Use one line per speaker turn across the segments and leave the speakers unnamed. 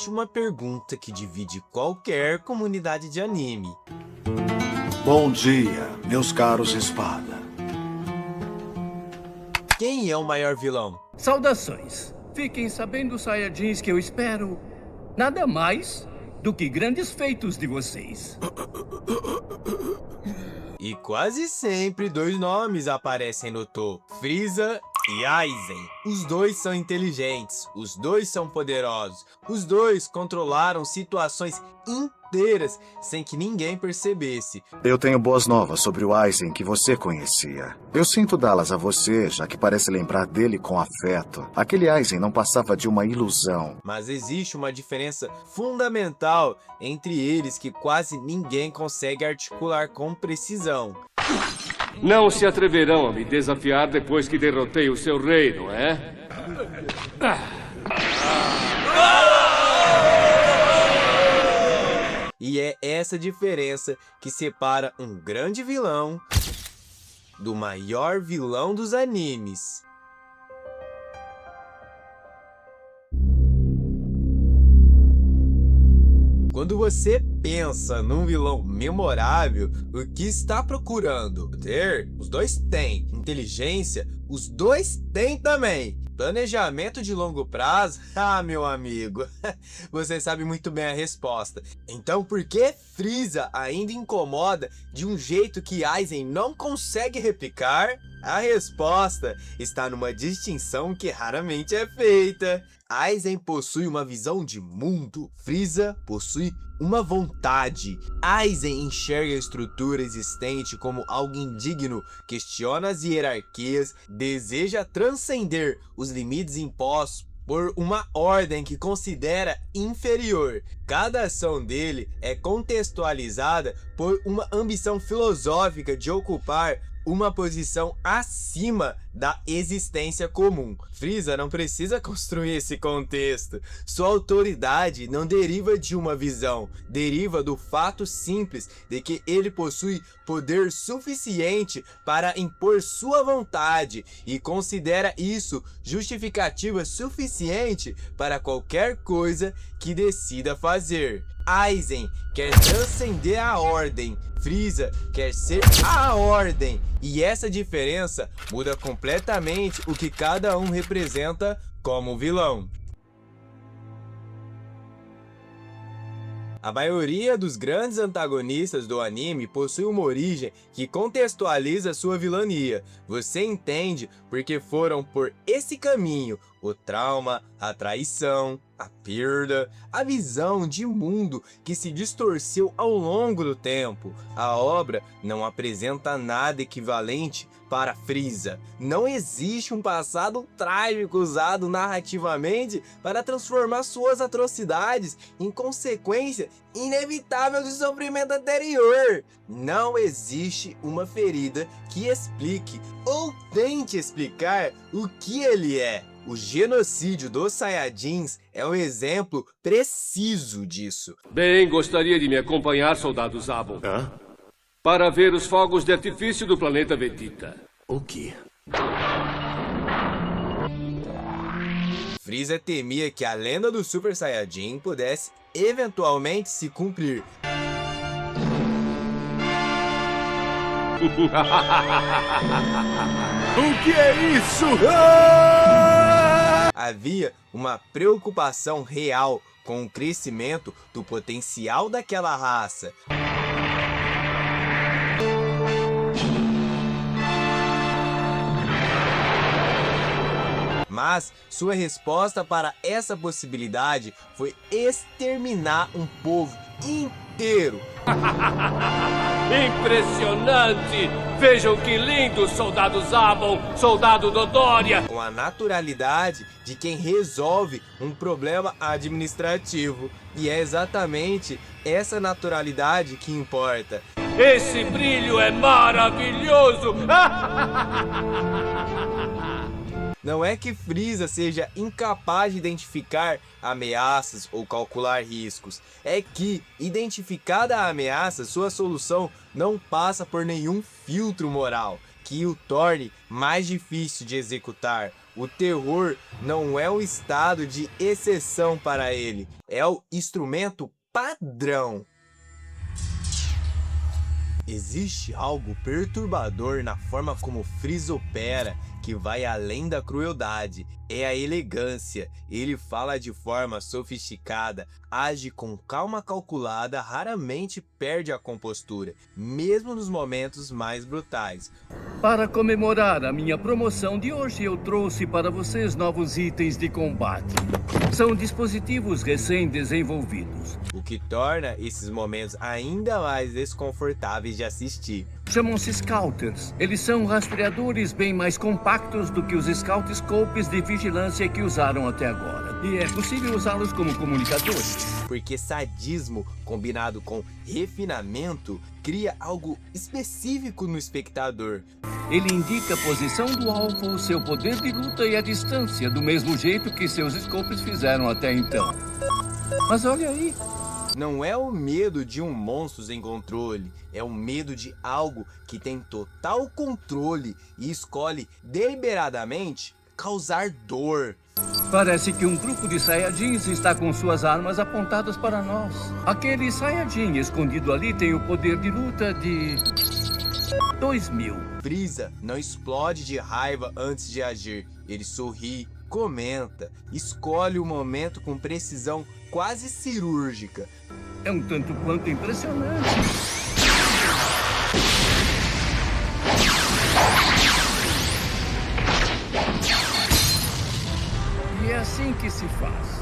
existe uma pergunta que divide qualquer comunidade de anime.
Bom dia, meus caros espada.
Quem é o maior vilão?
Saudações. Fiquem sabendo, Saiyajins, que eu espero nada mais do que grandes feitos de vocês.
E quase sempre dois nomes aparecem no topo: Frieza e Aizen. Os dois são inteligentes, os dois são poderosos, os dois controlaram situações inteiras sem que ninguém percebesse.
Eu tenho boas novas sobre o Aizen que você conhecia. Eu sinto dá-las a você, já que parece lembrar dele com afeto. Aquele Aizen não passava de uma ilusão.
Mas existe uma diferença fundamental entre eles que quase ninguém consegue articular com precisão.
Não se atreverão a me desafiar depois que derrotei o seu rei, não é?
E é essa diferença que separa um grande vilão do maior vilão dos animes. Quando você pensa num vilão memorável, o que está procurando? Poder? Os dois têm. Inteligência? Os dois têm também. Planejamento de longo prazo? Ah, meu amigo, você sabe muito bem a resposta. Então por que Frieza ainda incomoda de um jeito que Aizen não consegue replicar? A resposta está numa distinção que raramente é feita. Aizen possui uma visão de mundo, Frieza possui uma vontade. Aizen enxerga a estrutura existente como algo indigno, questiona as hierarquias, deseja transcender os limites impostos por uma ordem que considera inferior. Cada ação dele é contextualizada por uma ambição filosófica de ocupar uma posição acima da existência comum. Frieza não precisa construir esse contexto. Sua autoridade não deriva de uma visão, deriva do fato simples de que ele possui poder suficiente para impor sua vontade e considera isso justificativa suficiente para qualquer coisa que decida fazer. Aizen quer transcender a ordem, Frieza quer ser a ordem, e essa diferença muda completamente o que cada um representa como vilão. A maioria dos grandes antagonistas do anime possui uma origem que contextualiza sua vilania. Você entende porque foram por esse caminho: o trauma, a traição, a perda, a visão de mundo que se distorceu ao longo do tempo. A obra não apresenta nada equivalente para Frieza. Não existe um passado trágico usado narrativamente para transformar suas atrocidades em consequência inevitável do sofrimento anterior. Não existe uma ferida que explique ou tente explicar o que ele é. O genocídio dos Saiyajins é um exemplo preciso disso.
Bem, gostaria de me acompanhar, soldado Zabo.
Hã?
Para ver os fogos de artifício do planeta Vegeta.
O quê?
Frieza temia que a lenda do Super Saiyajin pudesse eventualmente se cumprir.
O que é isso?
Havia uma preocupação real com o crescimento do potencial daquela raça. Mas sua resposta para essa possibilidade foi exterminar um povo inteiro.
Impressionante! Vejam que lindo, soldado Zabo, soldado Dodoria!
Com a naturalidade de quem resolve um problema administrativo. E é exatamente essa naturalidade que importa.
Esse brilho é maravilhoso!
Não é que Frieza seja incapaz de identificar ameaças ou calcular riscos. É que, identificada a ameaça, sua solução não passa por nenhum filtro moral que o torne mais difícil de executar. O terror não é um estado de exceção para ele, é o instrumento padrão. Existe algo perturbador na forma como Freeza opera, que vai além da crueldade. É a elegância. Ele fala de forma sofisticada, age com calma calculada, raramente perde a compostura, mesmo nos momentos mais brutais.
Para comemorar a minha promoção de hoje, eu trouxe para vocês novos itens de combate. São dispositivos recém-desenvolvidos.
O que torna esses momentos ainda mais desconfortáveis de assistir.
Chamam-se Scouters. Eles são rastreadores bem mais compactos do que os Scout Scopes de vigilância que usaram até agora. E é possível usá-los como comunicadores.
Porque sadismo combinado com refinamento cria algo específico no espectador.
Ele indica a posição do alvo, seu poder de luta e a distância, do mesmo jeito que seus Scopes fizeram até então. Mas olha aí.
Não é o medo de um monstro sem controle, é o medo de algo que tem total controle e escolhe deliberadamente causar dor.
Parece que um grupo de Saiyajins está com suas armas apontadas para nós. Aquele Saiyajin escondido ali tem o poder de luta de 2000.
Freeza não explode de raiva antes de agir. Ele sorri, comenta, escolhe o momento com precisão quase cirúrgica.
É um tanto quanto impressionante. E é assim que se faz.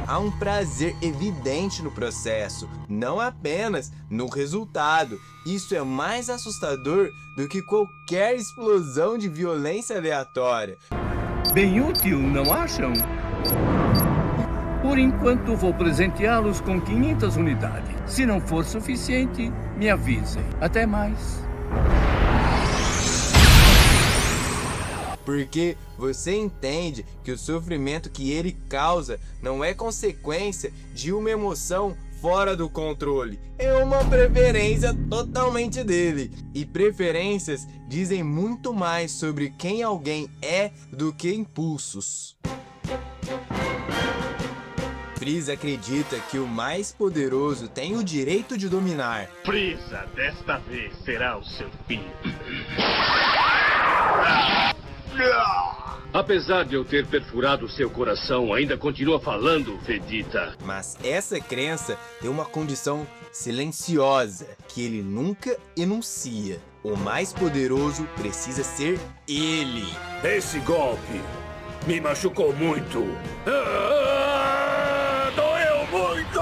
Há um prazer evidente no processo, não apenas no resultado. Isso é mais assustador do que qualquer explosão de violência aleatória.
Bem útil, não acham? Por enquanto, vou presenteá-los com 500 unidades. Se não for suficiente, me avisem. Até mais.
Porque você entende que o sofrimento que ele causa não é consequência de uma emoção fora do controle. É uma preferência totalmente dele. E preferências dizem muito mais sobre quem alguém é do que impulsos. Freeza acredita que o mais poderoso tem o direito de dominar.
Freeza, desta vez será o seu fim.
Apesar de eu ter perfurado seu coração, ainda continua falando, Vegeta.
Mas essa crença tem uma condição silenciosa que ele nunca enuncia. O mais poderoso precisa ser ele.
Esse golpe me machucou muito. Doeu muito!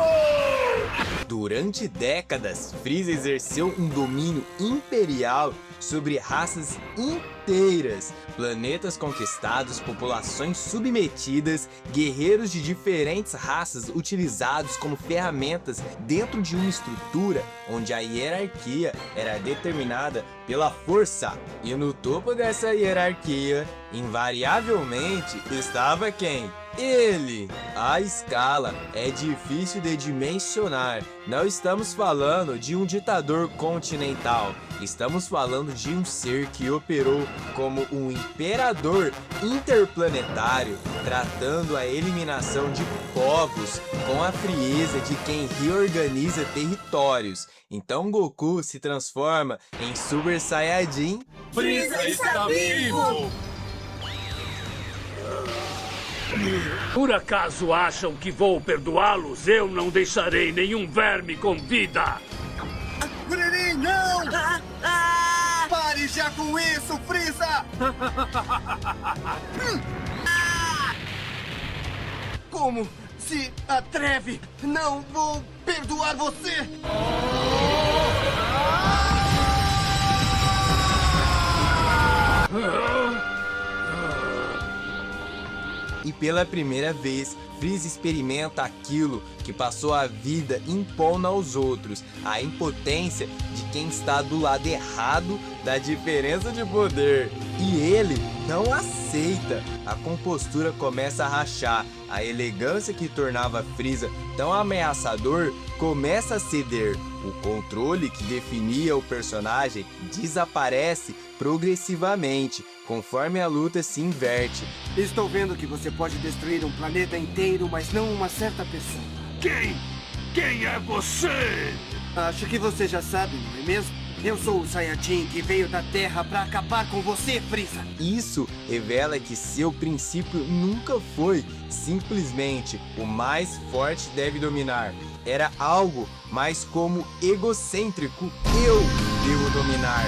Durante décadas, Freeza exerceu um domínio imperial sobre raças inteiras, planetas conquistados, populações submetidas, guerreiros de diferentes raças utilizados como ferramentas dentro de uma estrutura onde a hierarquia era determinada pela força. E no topo dessa hierarquia, invariavelmente, estava quem? Ele! A escala é difícil de dimensionar. Não estamos falando de um ditador continental. Estamos falando de um ser que operou como um imperador interplanetário, tratando a eliminação de povos com a frieza de quem reorganiza territórios. Então Goku se transforma em Super Saiyajin.
Freeza está vivo!
Por acaso acham que vou perdoá-los? Eu não deixarei nenhum verme com vida!
Kuririn, não! Pare já com isso, Freeza! Como se atreve? Não vou perdoar você!
E pela primeira vez, Freeza experimenta aquilo que passou a vida impondo aos outros, a impotência de quem está do lado errado da diferença de poder. E ele não aceita. A compostura começa a rachar, A elegância que tornava Frieza tão ameaçador começa a ceder. O controle que definia o personagem desaparece progressivamente, conforme a luta se inverte.
Estou vendo que você pode destruir um planeta inteiro, mas não uma certa pessoa.
Quem é você?
Acho que você já sabe, não é mesmo? Eu sou o Saiyajin que veio da Terra para acabar com você, Frieza.
Isso revela que seu princípio nunca foi simplesmente o mais forte deve dominar. Era algo mais como egocêntrico. Eu devo dominar.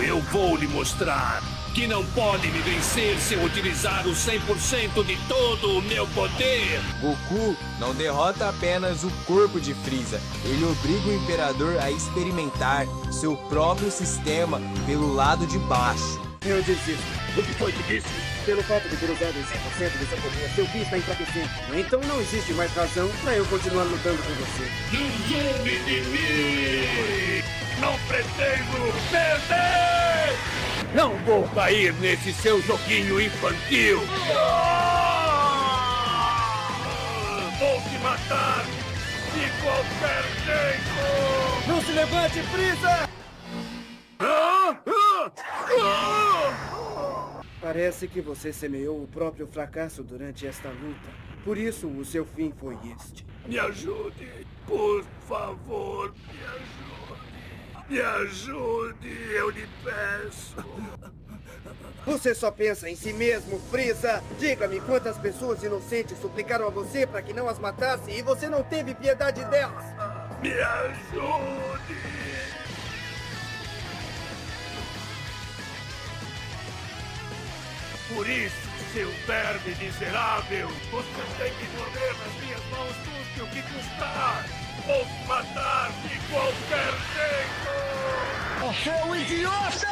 Eu vou lhe mostrar que não pode me vencer se eu utilizar o 100% de todo o meu poder.
Goku não derrota apenas o corpo de Frieza, ele obriga o Imperador a experimentar seu próprio sistema pelo lado de baixo.
Eu desisto.
O que foi que disse?
Pelo fato de ter usado os 100% do seu poder, seu ki está enfraquecendo. Então não existe mais razão para eu continuar lutando com você.
Desune de mim! Não pretendo perder! Não vou cair nesse seu joguinho infantil! Vou te matar de qualquer jeito!
Não se levante, Frieza! Parece que você semeou o próprio fracasso durante esta luta. Por isso, o seu fim foi este.
Me ajude, por favor, me ajude. Me ajude, eu lhe peço.
Você só pensa em si mesmo, Frieza! Diga-me quantas pessoas inocentes suplicaram a você para que não as matasse e você não teve piedade delas!
Me ajude! Por isso, seu verme miserável, você tem que morrer nas minhas mãos, custe o que custar! Vou te matar de qualquer jeito!
Seu idiota!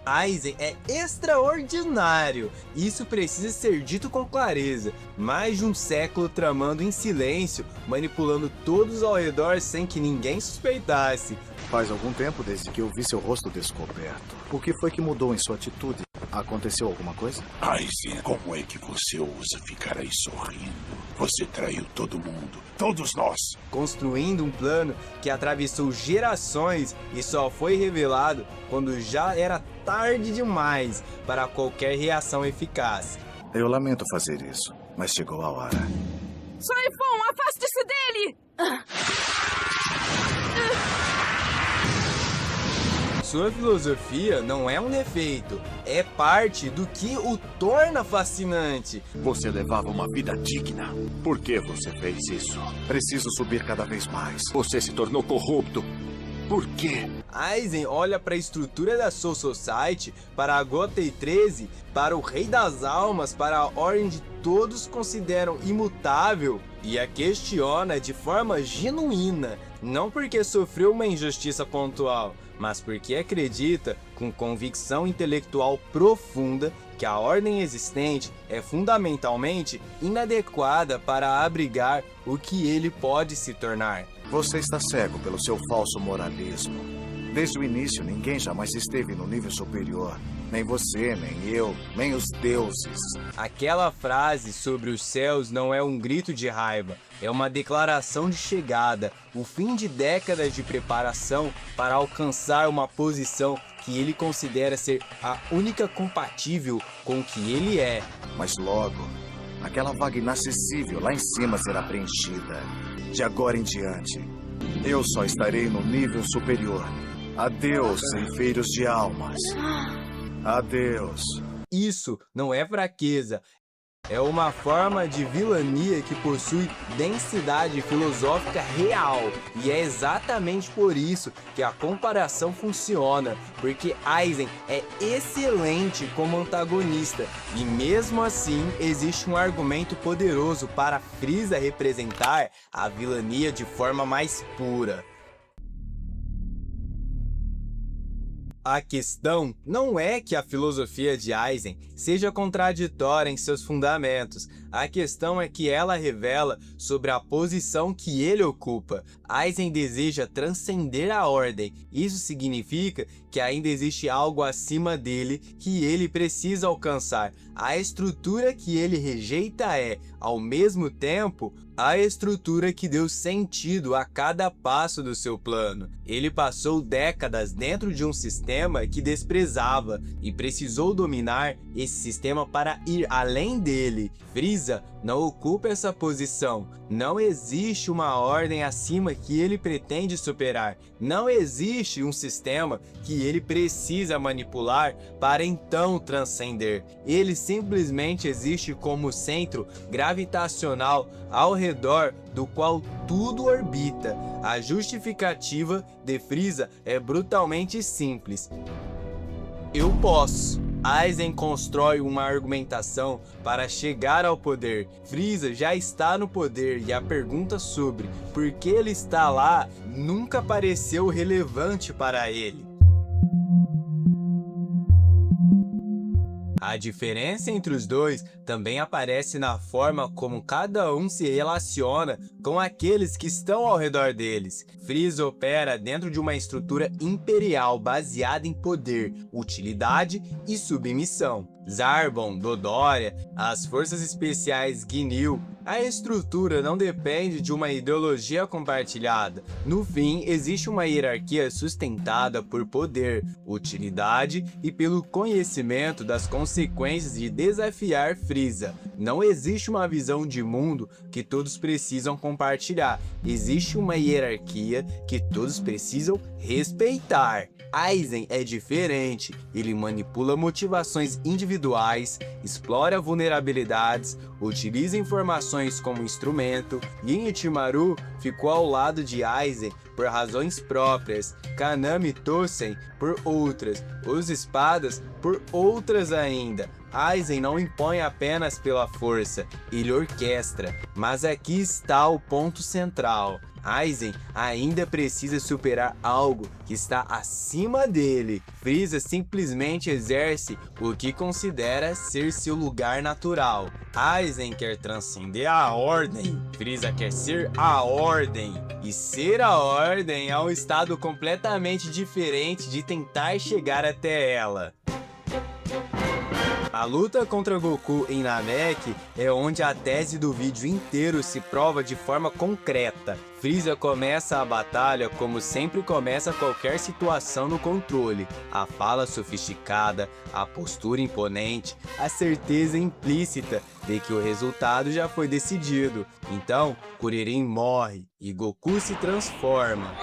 Aizen é extraordinário. Isso precisa ser dito com clareza. Mais de um século tramando em silêncio, manipulando todos ao redor sem que ninguém suspeitasse.
Faz algum tempo desde que eu vi seu rosto descoberto. O que foi que mudou em sua atitude? Aconteceu alguma coisa?
Aizen, como é que você ousa ficar aí sorrindo? Você traiu todo mundo, todos nós.
Construindo um plano que atravessou gerações e só foi revelado quando já era tarde demais para qualquer reação eficaz.
Eu lamento fazer isso, mas chegou a hora.
Soifon, afaste-se dele!
Sua filosofia não é um defeito, é parte do que o torna fascinante.
Você levava uma vida digna. Por que você fez isso?
Preciso subir cada vez mais.
Você se tornou corrupto. Por quê?
Aizen olha para a estrutura da Soul Society, para a Gotei 13, para o Rei das Almas, para a Ordem de todos consideram imutável e a questiona de forma genuína, não porque sofreu uma injustiça pontual, mas porque acredita com convicção intelectual profunda que a ordem existente é fundamentalmente inadequada para abrigar o que ele pode se tornar.
Você está cego pelo seu falso moralismo. Desde o início, ninguém jamais esteve no nível superior. Nem você, nem eu, nem os deuses.
Aquela frase sobre os céus não é um grito de raiva, é uma declaração de chegada, o fim de décadas de preparação para alcançar uma posição que ele considera ser a única compatível com o que ele é.
Mas logo, aquela vaga inacessível lá em cima será preenchida. De agora em diante, eu só estarei no nível superior. Adeus, ceifeiros de almas. Adeus.
Isso não é fraqueza, é uma forma de vilania que possui densidade filosófica real. E é exatamente por isso que a comparação funciona, porque Aizen é excelente como antagonista. E mesmo assim, existe um argumento poderoso para Frieza representar a vilania de forma mais pura. A questão não é que a filosofia de Aizen seja contraditória em seus fundamentos. A questão é que ela revela sobre a posição que ele ocupa. Aizen deseja transcender a ordem. Isso significa que ainda existe algo acima dele que ele precisa alcançar. A estrutura que ele rejeita é, ao mesmo tempo, a estrutura que deu sentido a cada passo do seu plano. Ele passou décadas dentro de um sistema que desprezava e precisou dominar esse sistema para ir além dele. Frieza não ocupa essa posição. Não existe uma ordem acima que ele pretende superar. Não existe um sistema que ele precisa manipular para então transcender. Ele simplesmente existe como centro gravitacional ao redor do qual tudo orbita. A justificativa de Frieza é brutalmente simples. Eu posso. Aizen constrói uma argumentação para chegar ao poder. Frieza já está no poder e a pergunta sobre por que ele está lá nunca pareceu relevante para ele. A diferença entre os dois também aparece na forma como cada um se relaciona com aqueles que estão ao redor deles. Frieza opera dentro de uma estrutura imperial baseada em poder, utilidade e submissão. Zarbon, Dodoria, as forças especiais Ginyu. A estrutura não depende de uma ideologia compartilhada. No fim, existe uma hierarquia sustentada por poder, utilidade e pelo conhecimento das consequências de desafiar Frieza. Não existe uma visão de mundo que todos precisam compartilhar. Existe uma hierarquia que todos precisam respeitar. Aizen é diferente, ele manipula motivações individuais, explora vulnerabilidades, utiliza informações como instrumento. Genichimaru ficou ao lado de Aizen por razões próprias, Kaname Tosen por outras, os espadas por outras ainda. Aizen não impõe apenas pela força, ele orquestra. Mas aqui está o ponto central. Aizen ainda precisa superar algo que está acima dele. Frieza simplesmente exerce o que considera ser seu lugar natural. Aizen quer transcender a ordem. Frieza quer ser a ordem. E ser a ordem é um estado completamente diferente de tentar chegar até ela. A luta contra Goku em Namek é onde a tese do vídeo inteiro se prova de forma concreta. Frieza começa a batalha como sempre começa qualquer situação no controle. A fala sofisticada, a postura imponente, a certeza implícita de que o resultado já foi decidido. Então, Kuririn morre e Goku se transforma.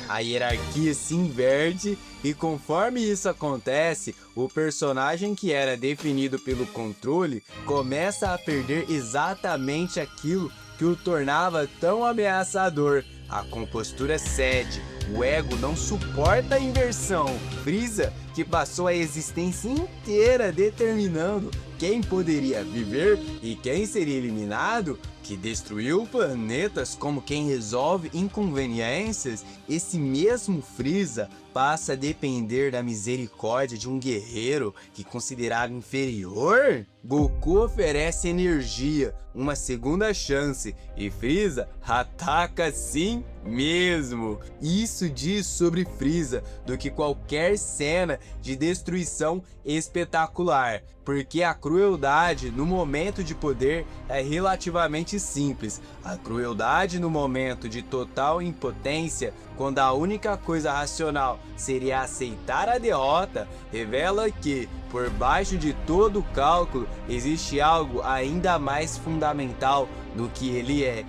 A hierarquia se inverte e conforme isso acontece, o personagem que era definido pelo controle começa a perder exatamente aquilo que o tornava tão ameaçador. A compostura cede, o ego não suporta a inversão. Frieza, que passou a existência inteira determinando quem poderia viver e quem seria eliminado, que destruiu planetas como quem resolve inconveniências, esse mesmo Frieza passa a depender da misericórdia de um guerreiro que considerava inferior? Goku oferece energia, uma segunda chance, e Frieza ataca sim mesmo. Isso diz sobre Frieza do que qualquer cena de destruição espetacular, porque a crueldade no momento de poder é relativamente simples. A crueldade no momento de total impotência, quando a única coisa racional seria aceitar a derrota, revela que, por baixo de todo o cálculo, existe algo ainda mais fundamental do que ele é.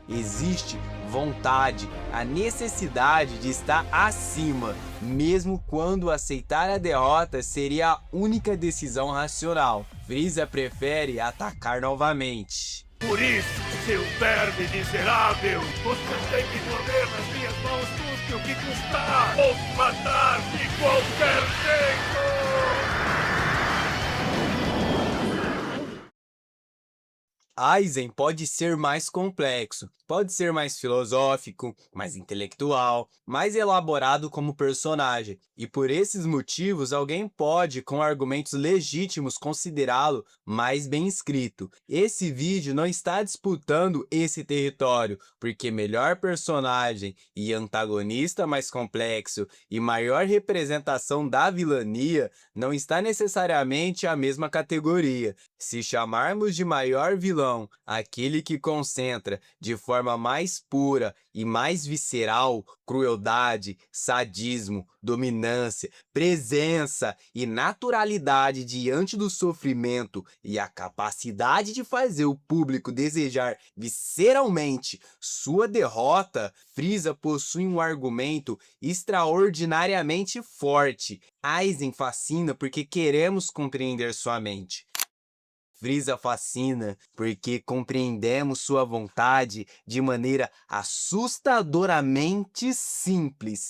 Existe vontade, a necessidade de estar acima, mesmo quando aceitar a derrota seria a única decisão racional. Frieza prefere atacar novamente.
Por isso, seu verme miserável, você tem que morrer nas minhas mãos, custe o que custar. Vou te matar de qualquer jeito!
Aizen pode ser mais complexo, pode ser mais filosófico, mais intelectual, mais elaborado como personagem, e por esses motivos alguém pode, com argumentos legítimos, considerá-lo mais bem escrito. Esse vídeo não está disputando esse território, porque melhor personagem e antagonista mais complexo e maior representação da vilania não está necessariamente a mesma categoria. Se chamarmos de maior vilão aquele que concentra de forma mais pura e mais visceral crueldade, sadismo, dominância, presença e naturalidade diante do sofrimento e a capacidade de fazer o público desejar visceralmente sua derrota, Frieza possui um argumento extraordinariamente forte. Aizen fascina porque queremos compreender sua mente. Frieza fascina porque compreendemos sua vontade de maneira assustadoramente simples.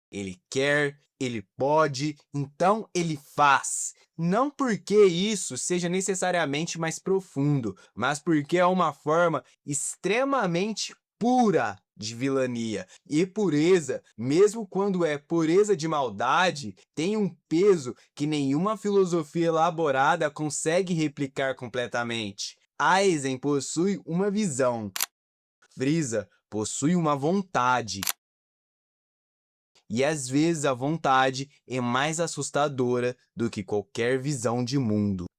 Ele quer, ele pode, então ele faz. Não porque isso seja necessariamente mais profundo, mas porque é uma forma extremamente pura de vilania. E pureza, mesmo quando é pureza de maldade, tem um peso que nenhuma filosofia elaborada consegue replicar completamente. Aizen possui uma visão. Frieza possui uma vontade. E às vezes a vontade é mais assustadora do que qualquer visão de mundo.